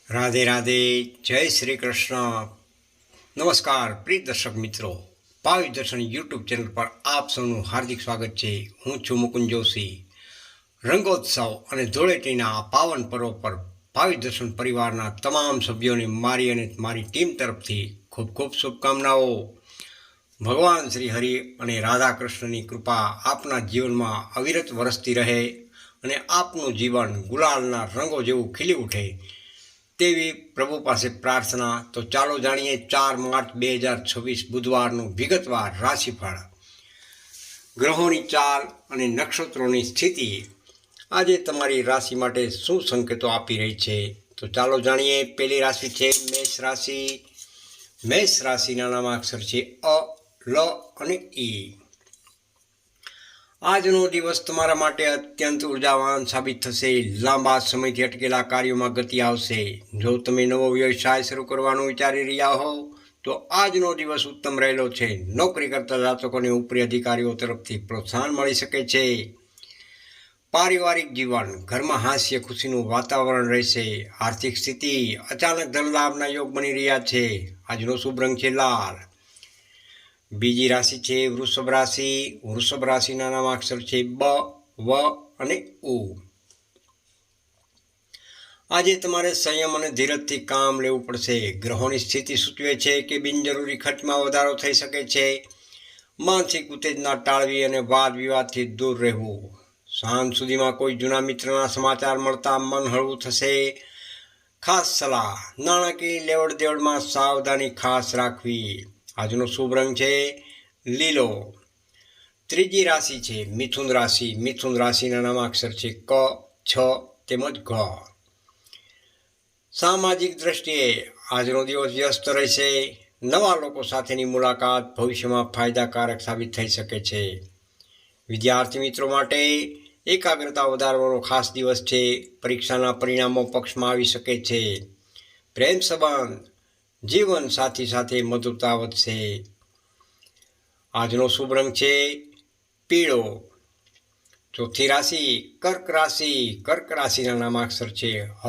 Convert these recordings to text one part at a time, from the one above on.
રાધે રાધે. જય શ્રી કૃષ્ણ. નમસ્કાર પ્રિય દર્શક મિત્રો, ભાવિ દર્શન યુટ્યુબ ચેનલ પર આપ સૌનું હાર્દિક સ્વાગત છે. હું છું મુકુંદ જોશી. રંગોત્સવ અને ધૂળેટીના પાવન પર્વ પર ભાવિ દર્શન પરિવારના તમામ સભ્યોને મારી અને મારી ટીમ તરફથી ખૂબ ખૂબ શુભકામનાઓ. ભગવાન શ્રી હરિ અને રાધા કૃષ્ણની કૃપા આપના જીવનમાં અવિરત વરસતી રહે અને આપનું જીવન ગુલાલના રંગો જેવું ખીલી ઉઠે તેવી પ્રભુ પાસે પ્રાર્થના. તો ચાલો જાણીએ 4 માર્ચ 2026 બુધવારનું વિગતવાર રાશિફળ. ગ્રહોની ચાલ અને નક્ષત્રોની સ્થિતિ આજે તમારી રાશિ માટે શું સંકેતો આપી રહી છે, તો ચાલો જાણીએ. પહેલી રાશિ છે મેષ રાશિ. મેષ રાશિના નામાક્ષર છે અ, લ અને ઈ. આજનો દિવસ તમારા માટે અત્યંત ઉર્જાવાન સાબિત થશે. લાંબા સમયથી અટકેલા કાર્યોમાં ગતિ આવશે. જો તમે નવો વ્યવસાય શરૂ કરવાનું વિચારી રહ્યા હો તો આજનો દિવસ ઉત્તમ રહેલો છે. નોકરી કરતા જાતકોને ઉપરી અધિકારીઓ તરફથી પ્રોત્સાહન મળી શકે છે. પારિવારિક જીવન, ઘરમાં હાસ્ય ખુશીનું વાતાવરણ રહેશે. આર્થિક સ્થિતિ, અચાનક ધન લાભના યોગ બની રહ્યા છે. આજનો શુભ રંગ છે લાલ. બીજી રાશિ છે વૃષભ રાશિ. વૃષભ રાશિના નામાક્ષર છે બ, વ અને ઉ. આજે તમારે સંયમ અને ધીરજથી કામ લેવું પડશે. ગ્રહોની સ્થિતિ સૂચવે છે કે બિનજરૂરી ખર્ચમાં વધારો થઈ શકે છે. માનસિક ઉત્તેજના ટાળવી અને વાદ વિવાદથી દૂર રહેવું. સાંજ સુધીમાં કોઈ જૂના મિત્રના સમાચાર મળતા મન હળવું થશે. ખાસ સલાહ, નાણાકીય લેવડ દેવડમાં સાવધાની ખાસ રાખવી. આજનો શુભ રંગ છે લીલો. ત્રીજી રાશિ છે મિથુન રાશિ. મિથુન રાશિના નામાક્ષર છે ક, છ તેમજ ઘ. સામાજિક દ્રષ્ટિએ આજનો દિવસ વ્યસ્ત રહેશે. નવા લોકો સાથેની મુલાકાત ભવિષ્યમાં ફાયદાકારક સાબિત થઈ શકે છે. વિદ્યાર્થી મિત્રો માટે એકાગ્રતા વધારવાનો ખાસ દિવસ છે. પરીક્ષાના પરિણામો પક્ષમાં આવી શકે છે. પ્રેમ સંબંધ, જીવન સાથી સાથે મધુરતા વધશે. આજનો શુભ રંગ છે પીળો. ચોથી રાશિ કર્ક રાશિ. કર્ક રાશિના નામાક્ષર છે હ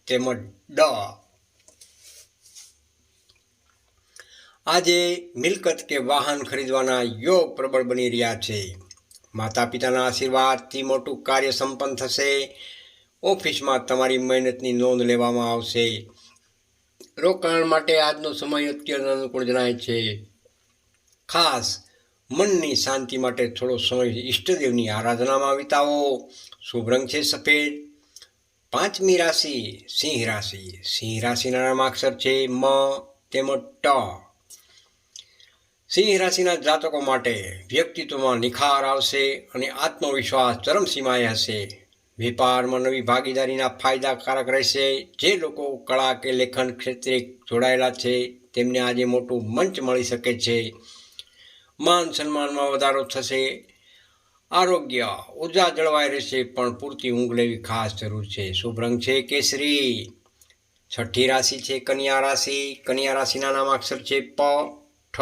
તેમજ ડ. આજે મિલકત કે વાહન ખરીદવાના યોગ પ્રબળ બની રહ્યા છે. માતા પિતાના આશીર્વાદથી મોટું કાર્ય સંપન્ન થશે. ઓફિસમાં તમારી મહેનતની નોંધ લેવામાં આવશે. રોકાણ માટે આજનો સમય અત્યંત અનુકૂળ જણાય છે. ખાસ મનની શાંતિ માટે થોડો સમય ઈષ્ટદેવની આરાધનામાં વિતાવો. શુભ રંગ છે સફેદ. પાંચમી રાશિ સિંહ રાશિ. સિંહ રાશિના નામાક્ષર છે મ તેમજ ટ. સિંહ રાશિના જાતકો માટે વ્યક્તિત્વમાં નિખાર આવશે અને આત્મવિશ્વાસ ચરમસીમાએ હશે. વેપારમાં નવી ભાગીદારીના ફાયદાકારક રહેશે. જે લોકો કળા કે લેખન ક્ષેત્રે જોડાયેલા છે તેમને આજે મોટું મંચ મળી શકે છે. માન સન્માનમાં વધારો થશે. આરોગ્ય ઉર્જા જળવાઈ રહેશે, પણ પૂરતી ઊંઘ લેવી ખાસ જરૂર છે. શુભ રંગ છે કેસરી. છઠ્ઠી રાશિ છે કન્યા રાશિ. કન્યા રાશિના નામાક્ષર છે પ, ઠ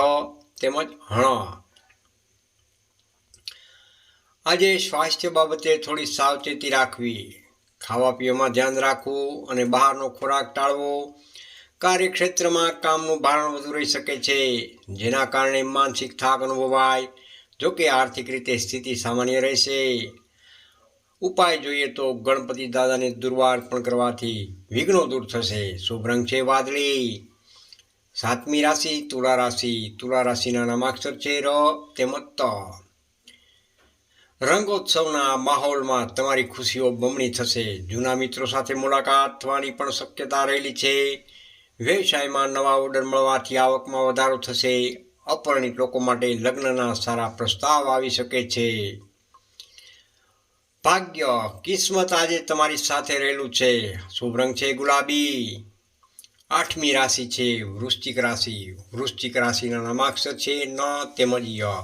તેમજ હણ. આજે સ્વાસ્થ્ય બાબતે થોડી સાવચેતી રાખવી. ખાવા પીવામાં ધ્યાન રાખવું અને બહારનો ખોરાક ટાળવો. કાર્યક્ષેત્રમાં કામનું ભારણ વધુ રહી શકે છે, જેના કારણે માનસિક થાક અનુભવાય. જોકે આર્થિક રીતે સ્થિતિ સામાન્ય રહેશે. ઉપાય જોઈએ તો ગણપતિ દાદાને દુર્વાર્પણ કરવાથી વિઘ્નો દૂર થશે. શુભ રંગ છે વાદળી. સાતમી રાશિ તુલા રાશિ. તુલા રાશિના નામાક્ષર છે ર તેમજ ત. રંગોત્સવના માહોલમાં તમારી ખુશીઓ બમણી થશે. જૂના મિત્રો સાથે મુલાકાત થવાની પણ શક્યતા રહેલી છે. વ્યવસાયમાં નવા ઓર્ડર મળવાથી આવકમાં વધારો થશે. અપરિણિત લોકો માટે લગ્નના સારા પ્રસ્તાવ આવી શકે છે. ભાગ્ય કિસ્મત આજે તમારી સાથે રહેલું છે. શુભ રંગ છે ગુલાબી. આઠમી રાશિ છે વૃશ્ચિક રાશિ. વૃશ્ચિક રાશિના નામાક્ષર છે ન તેમજ ય.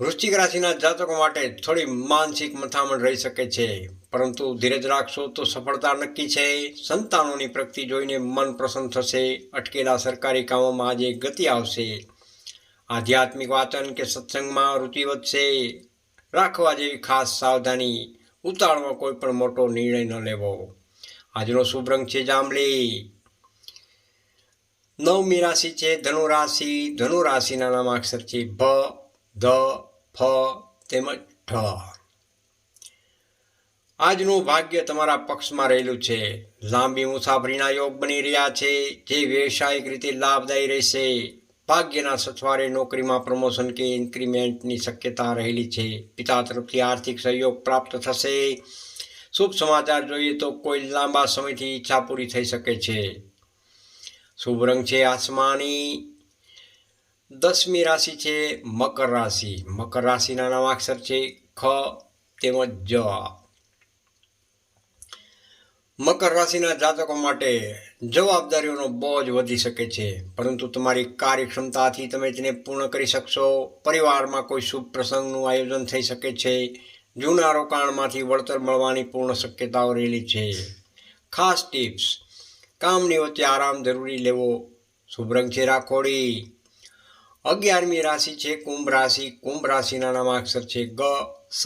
વૃશ્ચિક રાશિના જાતકો માટે થોડી માનસિક મથામણ રહી શકે છે, પરંતુ ધીરજ રાખશો તો સફળતા નક્કી છે. સંતાનોની પ્રગતિ જોઈને મન પ્રસન્ન થશે. અટકેલા સરકારી કામોમાં આજે ગતિ આવશે. આધ્યાત્મિક વાચન કે સત્સંગમાં રુચિ વધશે. રાખવા જેવી ખાસ સાવધાની, ઉતાળમાં કોઈ પણ મોટો નિર્ણય ન લેવો. આજનો શુભ રંગ છે જાંબલી. 9મી રાશિ છે ધનુ રાશિ. ધનુ રાશિના નામાક્ષર છે ભ, ધ, ફ તેમજ ઢ. આજનું ભાગ્ય તમારા પક્ષમાં રહેલું છે. લાંબી મુસાફરીના યોગ બની રહ્યા છે, જે વ્યવસાયિક રીતે લાભદાયી રહેશે. ભાગ્યના સથવારે નોકરીમાં પ્રમોશન કે ઇન્ક્રીમેન્ટની શક્યતા રહેલી છે. પિતા તરફથી આર્થિક સહયોગ પ્રાપ્ત થશે. શુભ સમાચાર જોઈએ તો કોઈ લાંબા સમયથી ઈચ્છા પૂરી થઈ શકે છે. શુભ રંગ છે આસમાની. 10મી રાશિ છે મકર રાશિ. મકર રાશિના નામાક્ષર છે ખ તેમજ જ. મકર રાશિના જાતકો માટે જવાબદારીઓનો બોજ વધી શકે છે, પરંતુ તમારી કાર્યક્ષમતાથી તમે તેને પૂર્ણ કરી શકશો. પરિવારમાં કોઈ શુભ પ્રસંગનું આયોજન થઈ શકે છે. જૂના રોકાણમાંથી વળતર મળવાની પૂર્ણ શક્યતાઓ રહેલી છે. ખાસ ટિપ્સ: કામની વચ્ચે આરામ જરૂરી લેવો. શુભ રંગ છે રાખોડી. 11મી રાશિ છે કુંભ રાશિ. કુંભ રાશિના નામાક્ષર છે ગ, સ,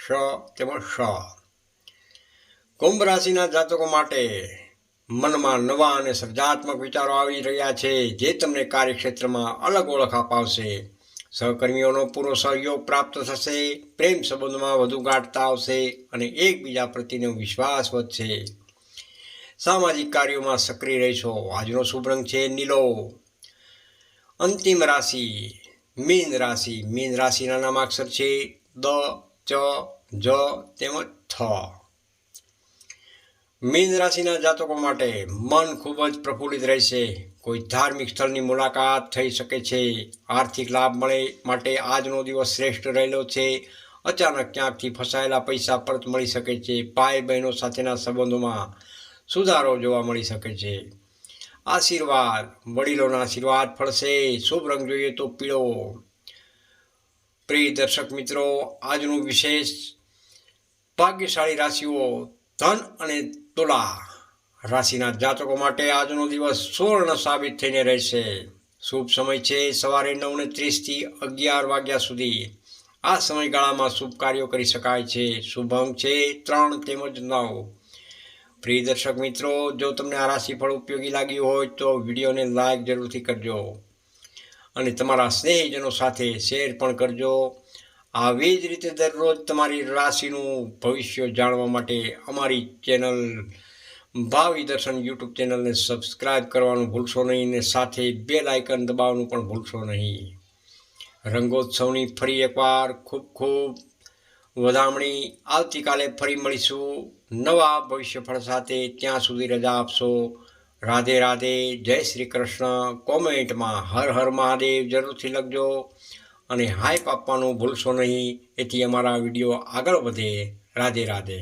શ તેમજ શ. કુંભ રાશિના જાતકો માટે મનમાં નવા અને સર્જનાત્મક વિચારો આવી રહ્યા છે, જે તમને કાર્યક્ષેત્રમાં અલગ ઓળખ અપાવશે. સહકર્મીઓનો પૂરો સહયોગ પ્રાપ્ત થશે. પ્રેમ સંબંધમાં વધુ ગાઢતા આવશે અને એકબીજા પ્રત્યેનો વિશ્વાસ વધશે. સામાજિક કાર્યોમાં સક્રિય રહેશો. આજનો શુભ રંગ છે નીલો. અંતિમ રાશિ મીન રાશિ. મીન રાશિના નામાક્ષર છે દ, ચ, જ તેમજ થ. મીન રાશિના જાતકો માટે મન ખૂબ જ પ્રફુલ્લિત રહેશે. કોઈ ધાર્મિક સ્થળની મુલાકાત થઈ શકે છે. આર્થિક લાભ મળે માટે આજનો દિવસ શ્રેષ્ઠ રહેલો છે. અચાનક ક્યાંકથી ફસાયેલા પૈસા પરત મળી શકે છે. ભાઈ બહેનો સાથેના સંબંધોમાં સુધારો જોવા મળી શકે છે. આશીર્વાદ: વડીલોના આશીર્વાદ ફળશે. શુભ રંગ જોઈએ તો પીળો. પ્રિય દર્શક મિત્રો, આજનું વિશેષ ભાગ્યશાળી રાશિઓ ધન અને તુલા રાશિના જાતકો માટે આજનો દિવસ સુવર્ણ સાબિત થઈને રહેશે. શુભ સમય છે સવારે 9:30 થી 11 વાગ્યા સુધી. આ સમયગાળામાં શુભ કાર્યો કરી શકાય છે. શુભ અંક છે 3 તેમજ 9. પ્રિય દર્શક મિત્રો, જો તમને આ રાશિફળ ઉપયોગી લાગ્યું હોય તો વિડીયોને લાઈક જરૂરથી કરજો અને તમારા સ્નેહીજનો સાથે શેર પણ કરજો. આવી જ રીતે દરરોજ તમારી રાશિનું ભવિષ્ય જાણવા માટે અમારી ચેનલ ભાવિ દર્શન યુટ્યુબ ચેનલને સબસ્ક્રાઈબ કરવાનું ભૂલશો નહીં અને સાથે બેલ આઇકન દબાવવાનું પણ ભૂલશો નહીં. રંગોત્સવની ફરી એકવાર ખૂબ ખૂબ વધામણી. આવતીકાલે ફરી મળીશું નવા ભવિષ્યફળ સાથે. ત્યાં સુધી રજા આપશો. રાધે રાધે. જય શ્રી કૃષ્ણ. કોમેન્ટમાં હર હર મહાદેવ જરૂરથી લખજો અને હાઈપ આપવાનું ભૂલશો નહીં, એથી અમારા વિડીયો આગળ વધે. રાધે રાધે.